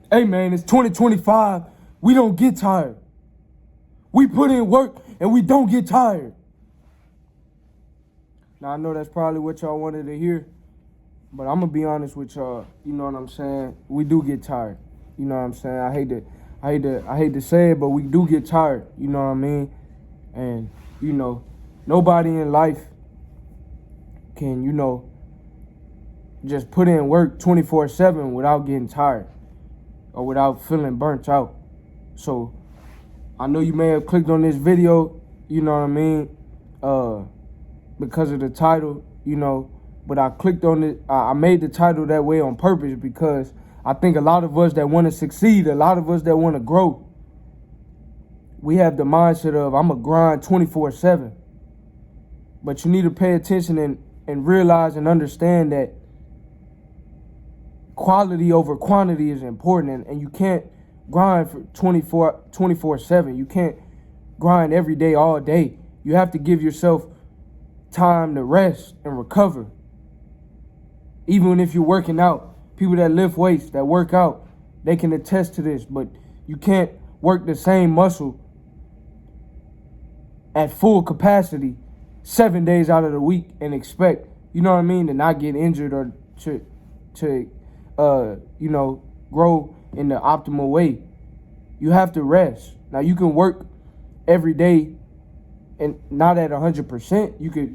Hey man, it's 2025. We don't get tired. We put in work and we don't get tired. Now I know that's probably what y'all wanted to hear, but I'm gonna be honest with y'all. You know what I'm saying? We do get tired. You know what I'm saying? I hate to say it, but we do get tired. You know what I mean? And nobody in life can just put in work 24/7 without getting tired or without feeling burnt out. So I know you may have clicked on this video, you know what I mean, because of the title, but I clicked on it. I made the title that way on purpose because I think a lot of us that want to succeed, a lot of us that want to grow, we have the mindset of I'm going to grind 24/7. But you need to pay attention and realize and understand that quality over quantity is important, and you can't grind for 24/7. You can't grind every day, all day. You have to give yourself time to rest and recover. Even if you're working out, people that lift weights, that work out, they can attest to this, but you can't work the same muscle at full capacity 7 days out of the week and expect, to not get injured or to grow in the optimal way. You have to rest. Now you can work every day and not at 100%. You could,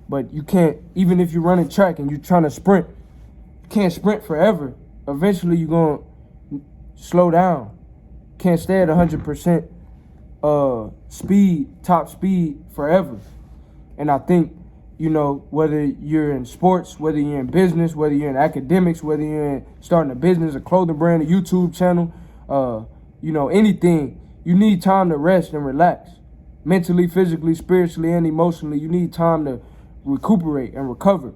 but you can't, even if you're running track and you're trying to sprint, you can't sprint forever. Eventually you're going to slow down. Can't stay at 100% top speed forever. And I think, whether you're in sports, whether you're in business, whether you're in academics, whether you're in starting a business, a clothing brand, a YouTube channel, anything, you need time to rest and relax. Mentally, physically, spiritually, and emotionally, you need time to recuperate and recover.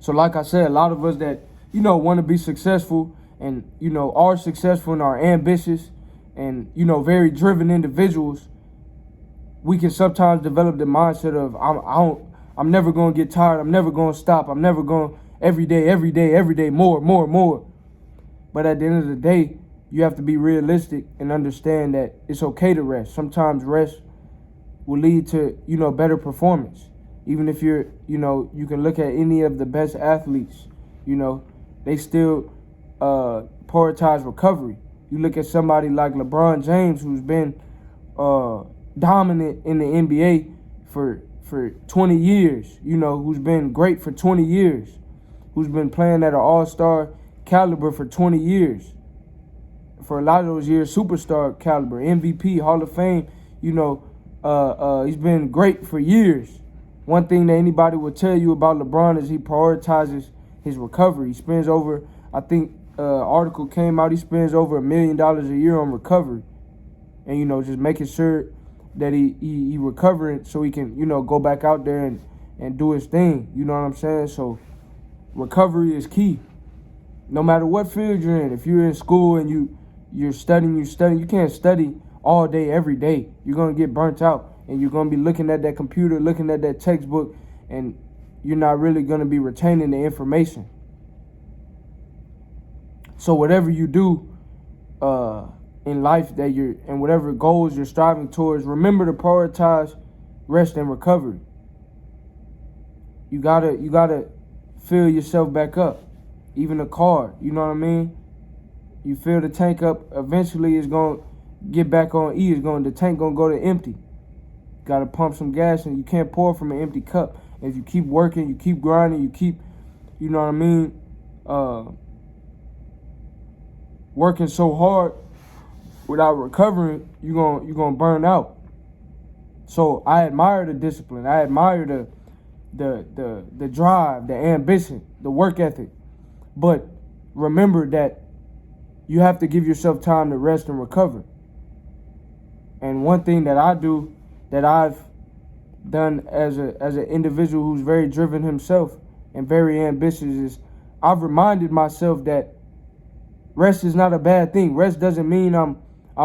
So like I said, a lot of us that, want to be successful and, are successful and are ambitious and, very driven individuals, we can sometimes develop the mindset of I'm never going to get tired. I'm never going to stop. I'm never going every day, more. But at the end of the day, you have to be realistic and understand that it's okay to rest. Sometimes rest will lead to, better performance. Even if you're, you can look at any of the best athletes, they still prioritize recovery. You look at somebody like LeBron James, who's been dominant in the NBA for 20 years, who's been great for 20 years, who's been playing at an all-star caliber for 20 years. For a lot of those years, superstar caliber, MVP, Hall of Fame, he's been great for years. One thing that anybody will tell you about LeBron is he prioritizes his recovery. He spends over, I think, article came out, he spends over $1 million a year on recovery. And, just making sure that he recovering so he can, go back out there and do his thing. You know what I'm saying? So recovery is key. No matter what field you're in. If you're in school and you're studying, you can't study all day, every day. You're going to get burnt out. And you're going to be looking at that computer, looking at that textbook, and you're not really going to be retaining the information. So whatever you do in life and whatever goals you're striving towards, remember to prioritize rest and recovery. You gotta fill yourself back up. Even a car, you know what I mean? You fill the tank up, eventually it's gonna get back on E. The tank gonna go to empty. Gotta pump some gas, and you can't pour from an empty cup. If you keep working, you keep grinding, you keep, working so hard without recovering, you're gonna burn out. So I admire the discipline. I admire the drive, the ambition, the work ethic. But remember that you have to give yourself time to rest and recover. And one thing that I do, that I've done as an individual who's very driven himself and very ambitious, is I've reminded myself that rest is not a bad thing. Rest doesn't mean I'm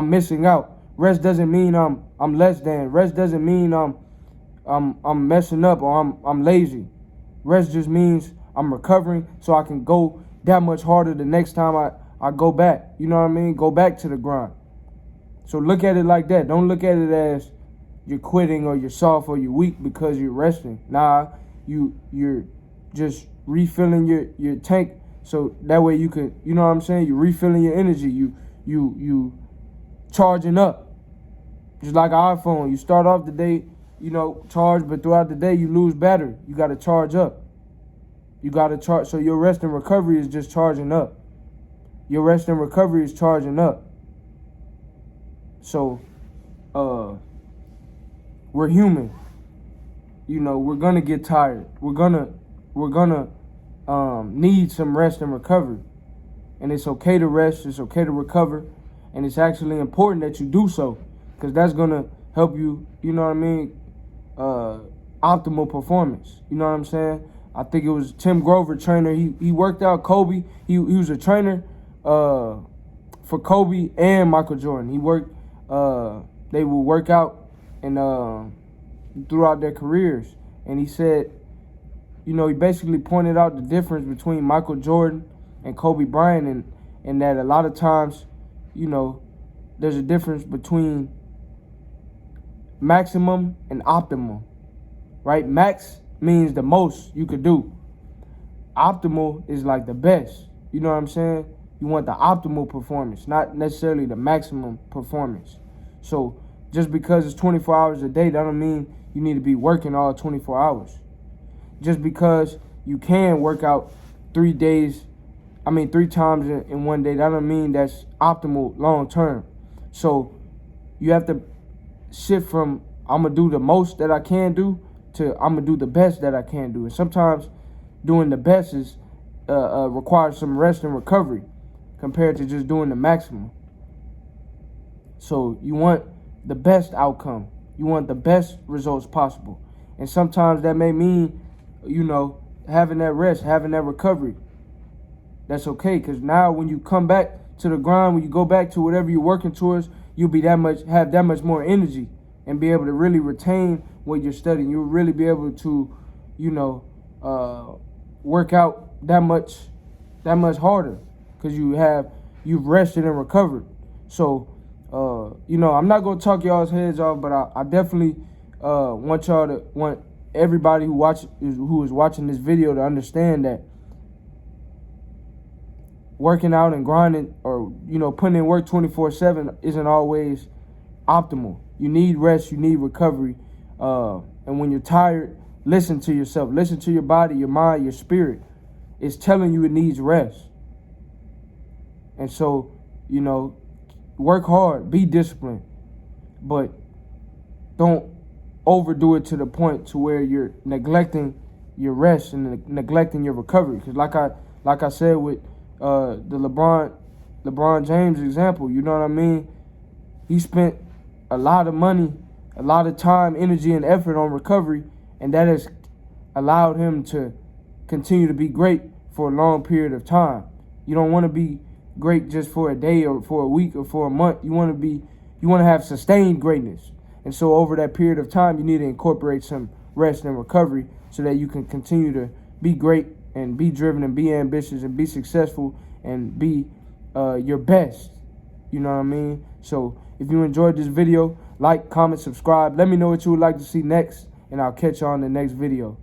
missing out. Rest doesn't mean I'm less than. Rest doesn't mean I'm messing up or I'm lazy. Rest just means I'm recovering so I can go that much harder the next time I go back. You know what I mean? Go back to the grind. So look at it like that. Don't look at it as you're quitting or you're soft or you're weak because you're resting. Nah, you're just refilling your tank so that way you can, you know what I'm saying? You're refilling your energy. You charging up. Just like an iPhone. You start off the day, charged, but throughout the day you lose battery. You got to charge up. You got to charge. So your rest and recovery is just charging up. Your rest and recovery is charging up. So, we're human. We're gonna get tired. We're gonna need some rest and recovery. And it's okay to rest. It's okay to recover. And it's actually important that you do so, because that's gonna help you. You know what I mean? Optimal performance. You know what I'm saying? I think it was Tim Grover, trainer. He worked out Kobe. He was a trainer for Kobe and Michael Jordan. He worked. They would work out and throughout their careers. And he said, he basically pointed out the difference between Michael Jordan and Kobe Bryant, and that a lot of times, there's a difference between maximum and optimum, right? Max means the most you could do. Optimal is like the best. You know what I'm saying? You want the optimal performance, not necessarily the maximum performance. So just because it's 24 hours a day, that don't mean you need to be working all 24 hours. Just because you can work out 3 times in one day, that don't mean that's optimal long term. So you have to shift from I'm going to do the most that I can do to I'm going to do the best that I can do. And sometimes doing the best is requires some rest and recovery compared to just doing the maximum. So you want the best outcome. You want the best results possible. And sometimes that may mean, having that rest, having that recovery. That's okay, because now when you come back to the grind, when you go back to whatever you're working towards, you'll have that much more energy and be able to really retain what you're studying. You'll really be able to, work out that much harder because you've rested and recovered. So, I'm not gonna talk y'all's heads off, but I definitely want everybody who is watching this video to understand that working out and grinding or putting in work 24/7 isn't always optimal. You need rest, you need recovery, and when you're tired, listen to yourself, listen to your body, your mind, your spirit. It's telling you it needs rest. And so, work hard, be disciplined, but don't overdo it to the point to where you're neglecting your rest and neglecting your recovery. Because like I said with the LeBron James example, you know what I mean? He spent a lot of money, a lot of time, energy, and effort on recovery, and that has allowed him to continue to be great for a long period of time. You don't want to be great just for a day or for a week or for a month. You want to have sustained greatness. And so over that period of time, you need to incorporate some rest and recovery so that you can continue to be great and be driven and be ambitious and be successful and be your best. You know what I mean? So if you enjoyed this video, like, comment, subscribe. Let me know what you would like to see next, and I'll catch you on the next video.